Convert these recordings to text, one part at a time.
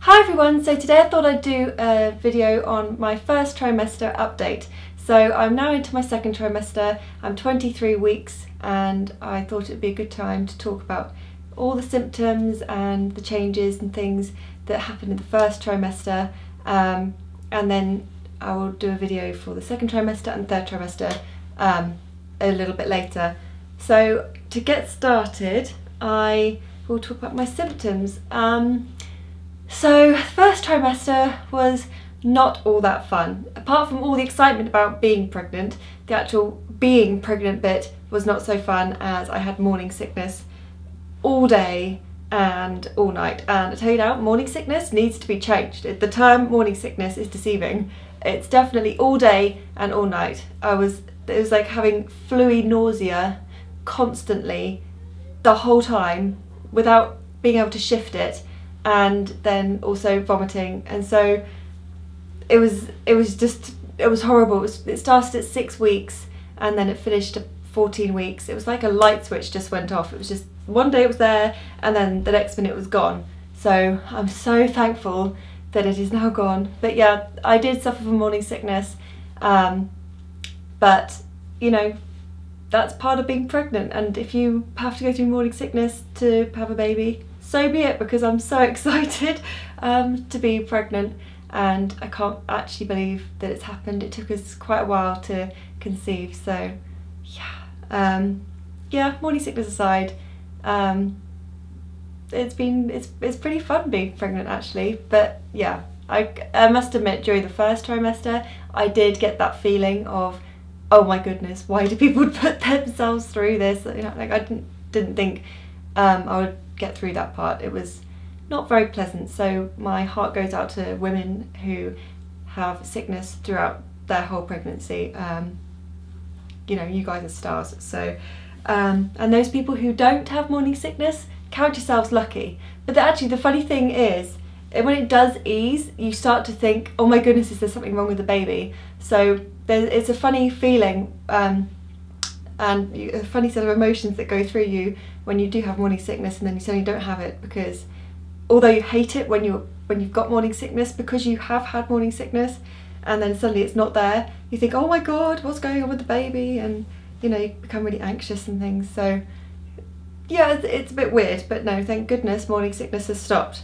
Hi everyone, so today I thought I'd do a video on my first trimester update. So I'm now into my second trimester, I'm 23 weeks and I thought it'd be a good time to talk about all the symptoms and the changes and things that happened in the first trimester, and then I will do a video for the second trimester and third trimester a little bit later. So to get started I will talk about my symptoms. So first trimester was not all that fun. Apart from all the excitement about being pregnant, the actual being pregnant bit was not so fun, as I had morning sickness all day and all night. And I tell you now, morning sickness needs to be changed. The term morning sickness is deceiving. It's definitely all day and all night. It was like having fluey nausea constantly the whole time without being able to shift it, and then also vomiting, and so it was horrible. It started at 6 weeks and then it finished at 14 weeks. It was like a light switch just went off. It was just one day it was there and then the next minute it was gone. So I'm so thankful that it is now gone. But yeah, I did suffer from morning sickness, but you know, that's part of being pregnant, and if you have to go through morning sickness to have a baby, so be it, because I'm so excited to be pregnant, and I can't actually believe that it's happened. It took us quite a while to conceive, so yeah. Yeah, morning sickness aside, it's pretty fun being pregnant actually. But yeah, I must admit, during the first trimester I did get that feeling of, oh my goodness, why do people put themselves through this? You know, like I didn't think I would get through that part. It was not very pleasant, so my heart goes out to women who have sickness throughout their whole pregnancy. You know, you guys are stars. So and those people who don't have morning sickness, count yourselves lucky. But actually the funny thing is, when it does ease, you start to think, oh my goodness, is there something wrong with the baby? So it's a funny feeling, and a funny set of emotions that go through you when you do have morning sickness and then you suddenly don't have it, because although you hate it when you've got morning sickness because you have had morning sickness, and then suddenly it's not there, you think, oh my god, what's going on with the baby? And you know, you become really anxious and things. So yeah, it's a bit weird, but no, thank goodness morning sickness has stopped.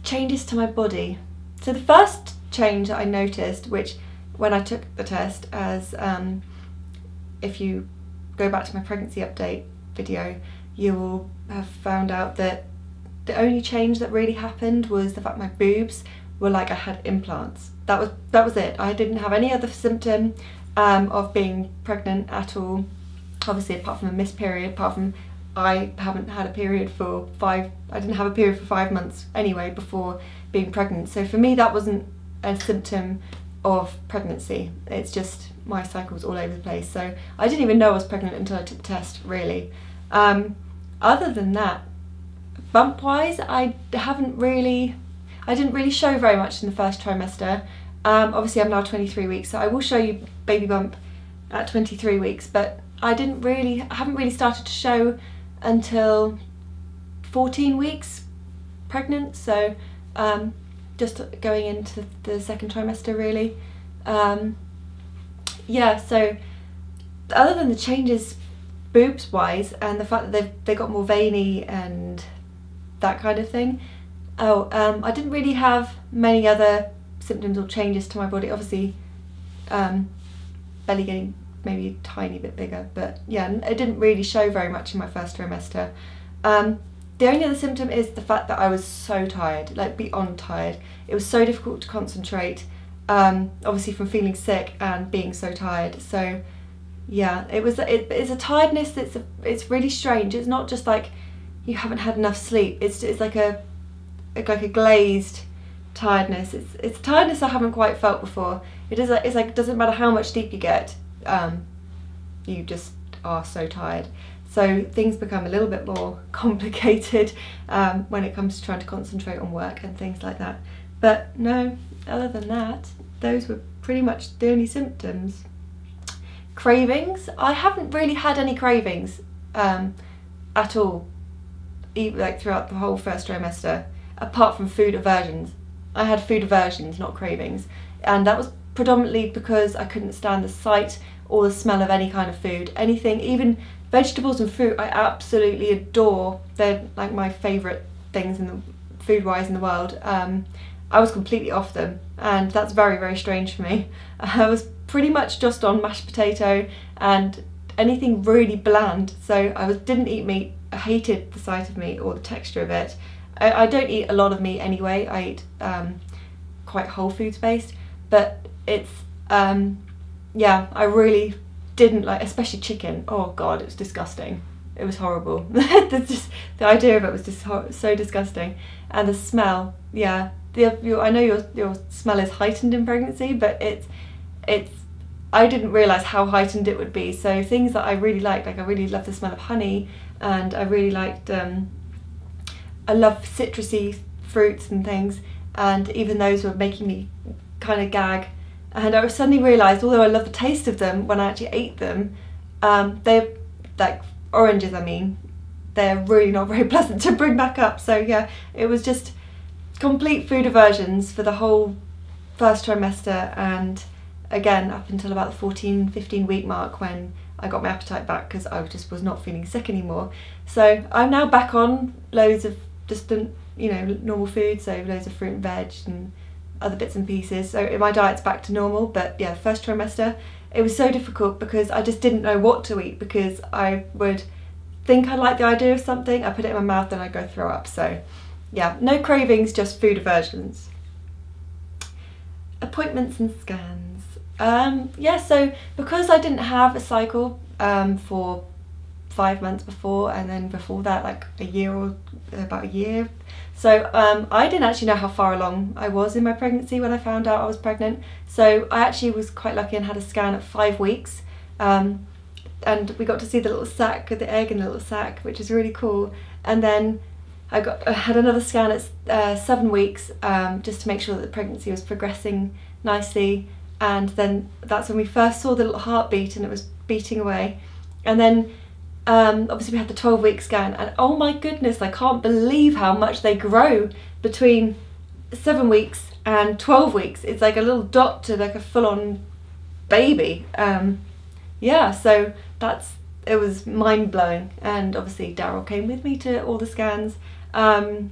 Changes to my body. So the first change that I noticed, which when I took the test, as if you go back to my pregnancy update video, you will have found out that the only change that really happened was the fact my boobs were like I had implants. That was it. I didn't have any other symptom of being pregnant at all, obviously apart from a missed period, apart from I haven't had a period for I didn't have a period for 5 months anyway before being pregnant. So for me that wasn't a symptom of pregnancy. It's just my cycle's all over the place. So I didn't even know I was pregnant until I took the test, really. Other than that, bump wise, I didn't really show very much in the first trimester. Obviously I'm now 23 weeks, so I will show you baby bump at 23 weeks, but I haven't really started to show until 14 weeks pregnant, so just going into the second trimester really. Yeah, so other than the changes boobs wise and the fact that they got more veiny and that kind of thing, I didn't really have many other symptoms or changes to my body. Obviously belly getting maybe a tiny bit bigger, but yeah, it didn't really show very much in my first trimester. The only other symptom is the fact that I was so tired, like beyond tired. It was so difficult to concentrate, obviously from feeling sick and being so tired. So yeah, it's a tiredness it's really strange. It's not just like you haven't had enough sleep. It's like a glazed tiredness. It's tiredness I haven't quite felt before. It's like it doesn't matter how much sleep you get, you just are so tired. So things become a little bit more complicated when it comes to trying to concentrate on work and things like that. But no, other than that, those were pretty much the only symptoms. Cravings, I haven't really had any cravings at all, like throughout the whole first trimester. apart from food aversions. I had food aversions, not cravings, and that was predominantly because I couldn't stand the sight or the smell of any kind of food. Anything, even vegetables and fruit, I absolutely adore. They're like my favourite things in the food-wise in the world. I was completely off them, and that's very, very strange for me. I was pretty much just on mashed potato and anything really bland. So didn't eat meat. I hated the sight of meat or the texture of it. I don't eat a lot of meat anyway. I eat quite whole foods based, but it's yeah, I really didn't like, especially chicken. Oh god, it was disgusting. It was horrible. The idea of it was just so disgusting, and the smell. Yeah, I know your smell is heightened in pregnancy, but it's I didn't realise how heightened it would be. So things that I really liked, like I really loved the smell of honey, and I really liked I love citrusy fruits and things, and even those were making me kind of gag. And I suddenly realised, although I love the taste of them, when I actually ate them, they're like oranges, I mean, they're really not very pleasant to bring back up. So yeah, it was just complete food aversions for the whole first trimester, and again up until about the 14-15 week mark when I got my appetite back because I just was not feeling sick anymore. So I'm now back on loads of just normal food, so loads of fruit and veg and other bits and pieces. So my diet's back to normal. But yeah, first trimester, it was so difficult because I just didn't know what to eat, because I would think I liked the idea of something, I put it in my mouth, then I'd go throw up. So yeah, no cravings, just food aversions. Appointments and scans. Yeah, so because I didn't have a cycle for 5 months before, and then before that like about a year, so I didn't actually know how far along I was in my pregnancy when I found out I was pregnant. So I actually was quite lucky and had a scan at 5 weeks, and we got to see the little sac, the egg in the little sac, which is really cool. And then I had another scan at 7 weeks, just to make sure that the pregnancy was progressing nicely. And then that's when we first saw the little heartbeat, and it was beating away. And then obviously we had the 12-week scan, and oh my goodness, I can't believe how much they grow between 7 weeks and 12 weeks. It's like a little dot to like a full-on baby. Yeah, so it was mind-blowing, and obviously Daryl came with me to all the scans, so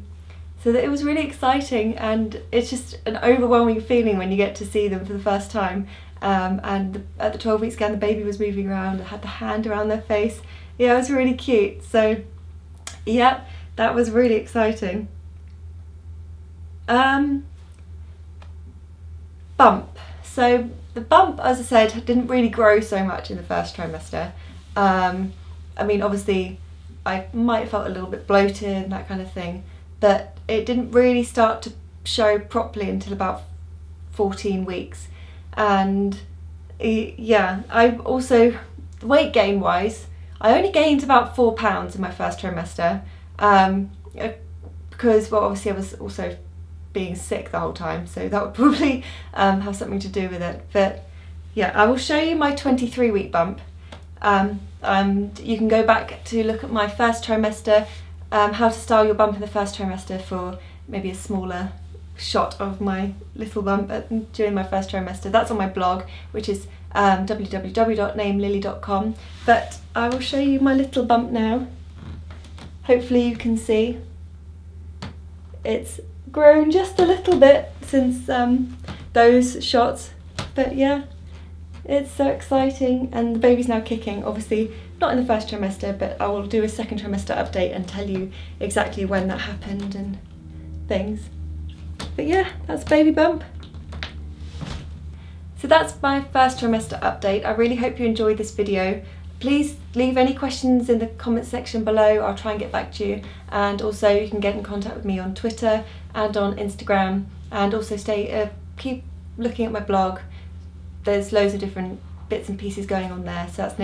that it was really exciting, and it's just an overwhelming feeling when you get to see them for the first time. And at the 12-week scan, the baby was moving around, I had the hand around their face. Yeah, it was really cute. So yeah, that was really exciting. Bump. So the bump, as I said, didn't really grow so much in the first trimester. I mean, obviously I might have felt a little bit bloated and that kind of thing, but it didn't really start to show properly until about 14 weeks. And yeah, I also, weight gain wise, I only gained about 4 pounds in my first trimester, because, well, obviously I was also being sick the whole time, so that would probably have something to do with it. But yeah, I will show you my 23-week bump, and you can go back to look at my first trimester, how to style your bump in the first trimester, for maybe a smaller shot of my little bump during my first trimester. That's on my blog, which is www.namelilly.com. But I will show you my little bump now. Hopefully you can see it's grown just a little bit since those shots, but yeah, it's so exciting. And the baby's now kicking, obviously not in the first trimester, but I will do a second trimester update and tell you exactly when that happened and things. But yeah, that's baby bump. So that's my first trimester update. I really hope you enjoyed this video. Please leave any questions in the comment section below. I'll try and get back to you. And also you can get in contact with me on Twitter and on Instagram. And also keep looking at my blog. There's loads of different bits and pieces going on there. So that's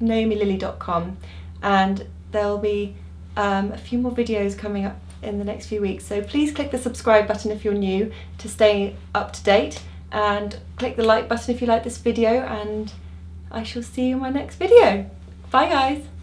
naomililly.com. And there'll be a few more videos coming up in the next few weeks. So please click the subscribe button if you're new to stay up to date. And click the like button if you like this video, and I shall see you in my next video. Bye guys!